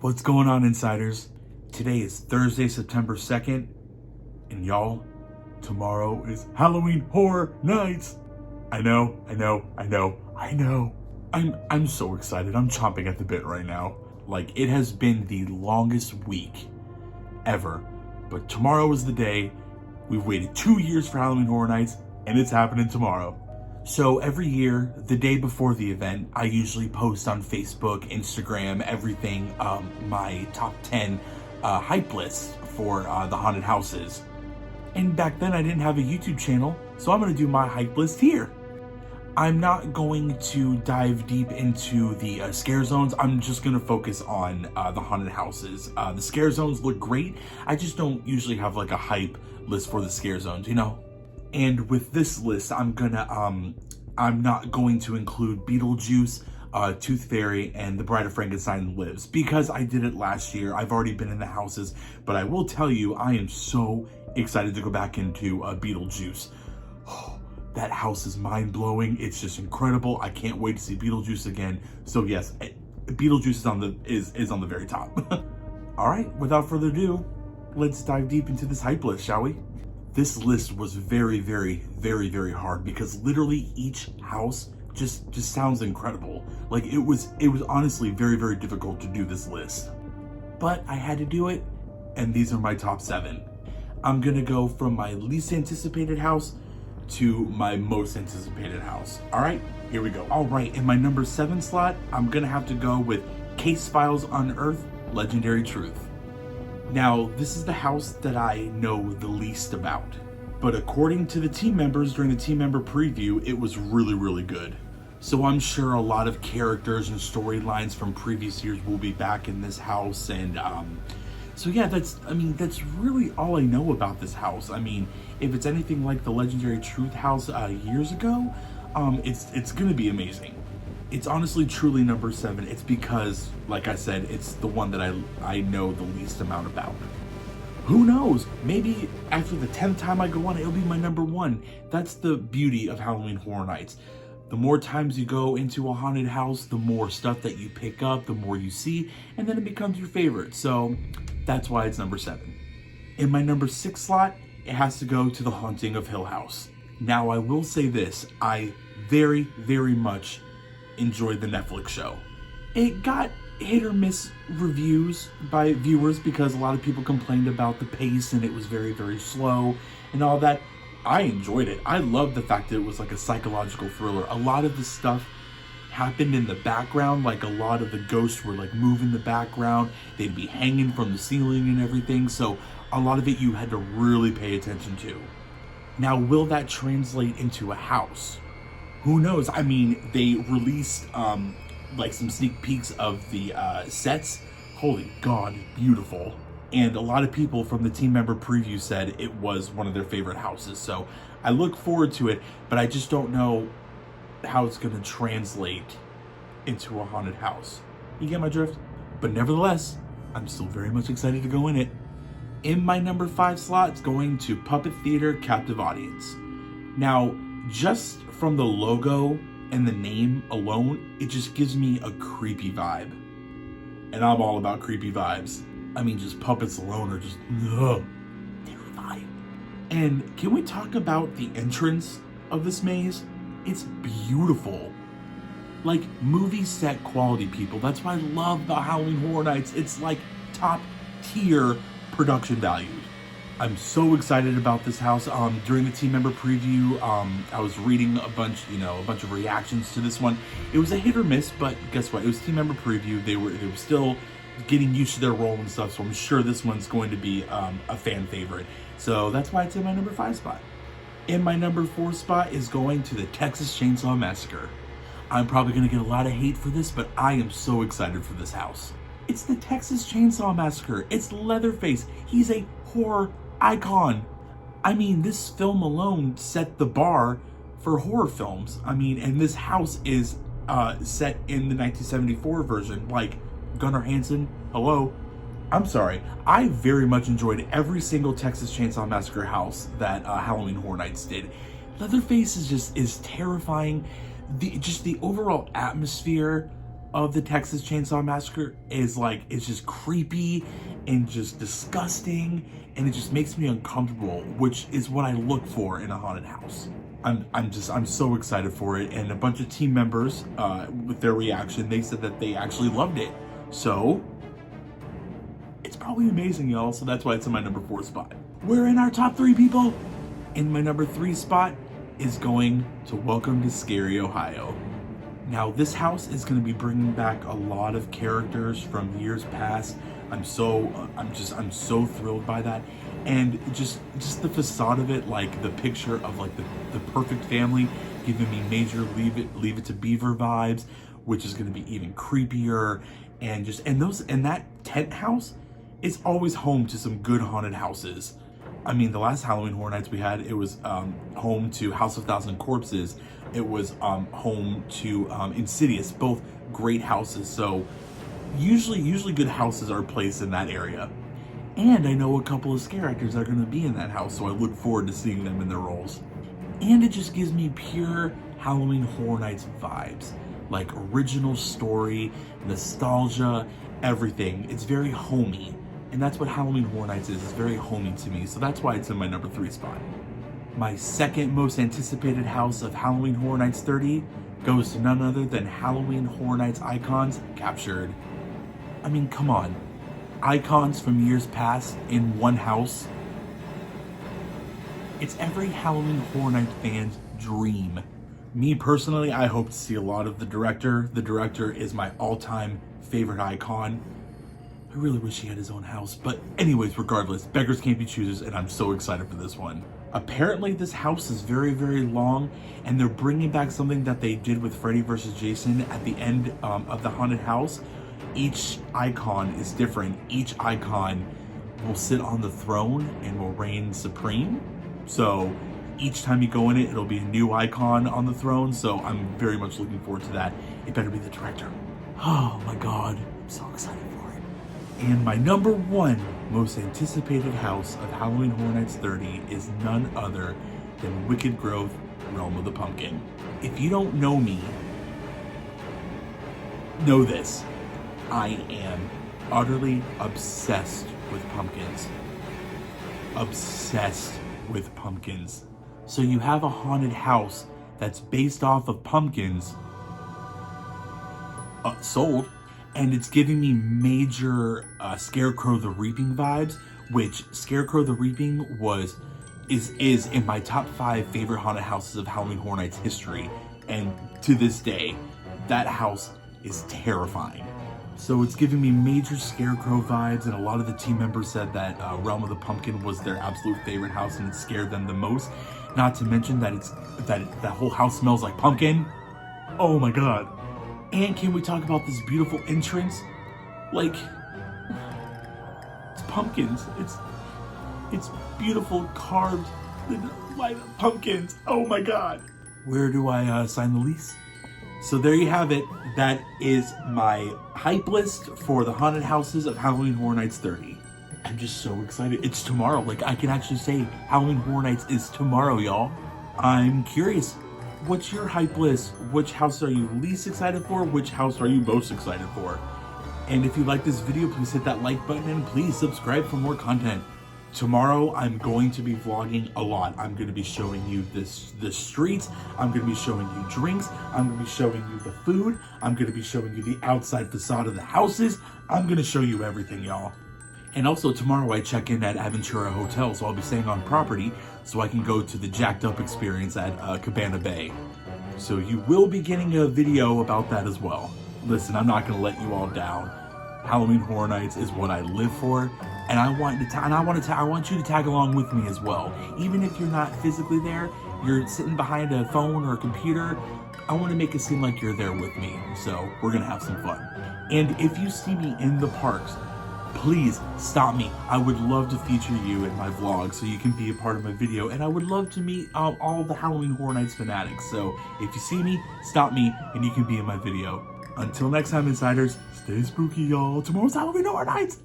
What's going on, insiders? Today is Thursday, September 2nd, and y'all, tomorrow is Halloween Horror Nights. I know. I'm so excited. I'm chomping at the bit right now. Like, it has been the longest week ever, but tomorrow is the day. We've waited 2 years for Halloween Horror Nights, and it's happening tomorrow. So every year, the day before the event, I usually post on Facebook, Instagram, everything, my top 10 hype lists for the haunted houses. And back then I didn't have a YouTube channel, so I'm going to do my hype list here. I'm not going to dive deep into the scare zones. I'm just going to focus on the haunted houses. The scare zones look great. I just don't usually have like a hype list for the scare zones, you know? And with this list, I'm not going to include Beetlejuice, Tooth Fairy, and The Bride of Frankenstein Lives, because I did it last year. I've already been in the houses, but I will tell you, I am so excited to go back into Beetlejuice. Oh, that house is mind-blowing. It's just incredible. I can't wait to see Beetlejuice again. So yes, Beetlejuice is on the very top. All right, without further ado, let's dive deep into this hype list, shall we? This list was very hard because literally each house just sounds incredible. Like it was honestly very difficult to do this list. But I had to do it, and these are my top 7. I'm gonna go from my least anticipated house to my most anticipated house. All right, here we go. All right, in my number 7 slot, I'm gonna have to go with Case Files Unearthed, Legendary Truth. Now, this is the house that I know the least about, but according to the team members during the team member preview, it was really good. So I'm sure a lot of characters and storylines from previous years will be back in this house, and so yeah, that's really all I know about this house. I mean, if it's anything like the Legendary Truth house years ago, it's gonna be amazing. It's honestly truly number 7. It's because, like I said, it's the one that I know the least amount about. Who knows? Maybe after the 10th time I go on, it'll be my number 1. That's the beauty of Halloween Horror Nights. The more times you go into a haunted house, the more stuff that you pick up, the more you see, and then it becomes your favorite. So that's why it's number 7. In my number 6 slot, it has to go to The Haunting of Hill House. Now, I will say this. I very much enjoyed the Netflix show. It got hit or miss reviews by viewers because a lot of people complained about the pace and it was very slow and all that. I enjoyed it. I loved the fact that it was like a psychological thriller. A lot of the stuff happened in the background, like a lot of the ghosts were like moving in the background. They'd be hanging from the ceiling and everything. So a lot of it you had to really pay attention to. Now, will that translate into a house? Who knows? I mean, they released like some sneak peeks of the sets. Holy God, beautiful. And a lot of people from the team member preview said it was one of their favorite houses. So I look forward to it, but I just don't know how it's going to translate into a haunted house. You get my drift? But nevertheless, I'm still very much excited to go in it. In my number 5 slot, it's going to Puppet Theater Captive Audience. Now, just from the logo and the name alone, it just gives me a creepy vibe. And I'm all about creepy vibes. I mean, just puppets alone are just terrifying. And can we talk about the entrance of this maze? It's beautiful. Like movie set quality, people. That's why I love the Halloween Horror Nights. It's like top tier production value. I'm so excited about this house. During the team member preview, I was reading a bunch of reactions to this one. It was a hit or miss, but guess what? It was team member preview. They were still getting used to their role and stuff, so I'm sure this one's going to be a fan favorite. So that's why it's in my number 5 spot. In my number 4 spot is going to the Texas Chainsaw Massacre. I'm probably going to get a lot of hate for this, but I am so excited for this house. It's the Texas Chainsaw Massacre. It's Leatherface. He's a horror icon. I mean, this film alone set the bar for horror films. I mean, and this house is set in the 1974 version. Like, Gunnar Hansen, hello. I'm sorry. I very much enjoyed every single Texas Chainsaw Massacre house that Halloween Horror Nights did. Leatherface is terrifying. The overall atmosphere of the Texas Chainsaw Massacre is like, it's just creepy and just disgusting, and it just makes me uncomfortable, which is what I look for in a haunted house. I'm so excited for it, and a bunch of team members, with their reaction, they said that they actually loved it. So it's probably amazing, y'all. So that's why it's in my number 4 spot. We're in our top 3, people. In my number 3 spot is going to Welcome to Scary, Ohio. Now, this house is going to be bringing back a lot of characters from years past. I'm so thrilled by that. And just the facade of it, like the picture of like the perfect family, giving me major Leave It to Beaver vibes, which is going to be even creepier. And that tent house is always home to some good haunted houses. I mean, the last Halloween Horror Nights we had, it was home to House of Thousand Corpses. It was home to Insidious, both great houses. So usually good houses are placed in that area. And I know a couple of scare actors that are going to be in that house, so I look forward to seeing them in their roles. And it just gives me pure Halloween Horror Nights vibes. Like original story, nostalgia, everything. It's very homey. And that's what Halloween Horror Nights is. It's very homey to me. So that's why it's in my number 3 spot. My second most anticipated house of Halloween Horror Nights 30 goes to none other than Halloween Horror Nights icons captured. I mean, come on. Icons from years past in one house. It's every Halloween Horror Nights fan's dream. Me personally, I hope to see a lot of the director. The director is my all-time favorite icon. I really wish he had his own house. But anyways, regardless, beggars can't be choosers, and I'm so excited for this one. Apparently, this house is very, very long, and they're bringing back something that they did with Freddy vs. Jason at the end of the haunted house. Each icon is different. Each icon will sit on the throne and will reign supreme. So each time you go in it, it'll be a new icon on the throne. So I'm very much looking forward to that. It better be the director. Oh my God, I'm so excited for it. And my number 1 most anticipated house of Halloween Horror Nights 30 is none other than Wicked Grove, Realm of the Pumpkin. If you don't know me, know this. I am utterly obsessed with pumpkins. Obsessed with pumpkins. So you have a haunted house that's based off of pumpkins sold, and it's giving me major Scarecrow the Reaping vibes, which Scarecrow the Reaping is in my top 5 favorite haunted houses of Halloween Horror Nights history, and to this day, that house is terrifying. So it's giving me major Scarecrow vibes, and a lot of the team members said that Realm of the Pumpkin was their absolute favorite house and it scared them the most. Not to mention that that whole house smells like pumpkin. Oh my God. And can we talk about this beautiful entrance? Like, it's pumpkins. It's beautiful carved light pumpkins. Oh my God. Where do I sign the lease? So there you have it. That is my hype list for the haunted houses of Halloween Horror Nights 30. I'm just so excited. It's tomorrow. Like, I can actually say Halloween Horror Nights is tomorrow, y'all. I'm curious. What's your hype list? Which house are you least excited for? Which house are you most excited for? And if you like this video, please hit that like button and please subscribe for more content. Tomorrow, I'm going to be vlogging a lot. I'm going to be showing you the streets. I'm going to be showing you drinks. I'm going to be showing you the food. I'm going to be showing you the outside facade of the houses. I'm going to show you everything, y'all. And also tomorrow I check in at Aventura Hotel, so I'll be staying on property so I can go to the jacked up experience at Cabana Bay. So you will be getting a video about that as well. Listen, I'm not going to let you all down. Halloween Horror Nights is what I live for, and I want you to tag along with me as well. Even if you're not physically there, you're sitting behind a phone or a computer, I want to make it seem like you're there with me. So we're going to have some fun. And if you see me in the parks, please stop me. I would love to feature you in my vlog so you can be a part of my video, and I would love to meet all the Halloween Horror Nights fanatics. So if you see me, stop me and you can be in my video. Until next time, insiders, stay spooky, y'all. Tomorrow's Halloween Horror Nights.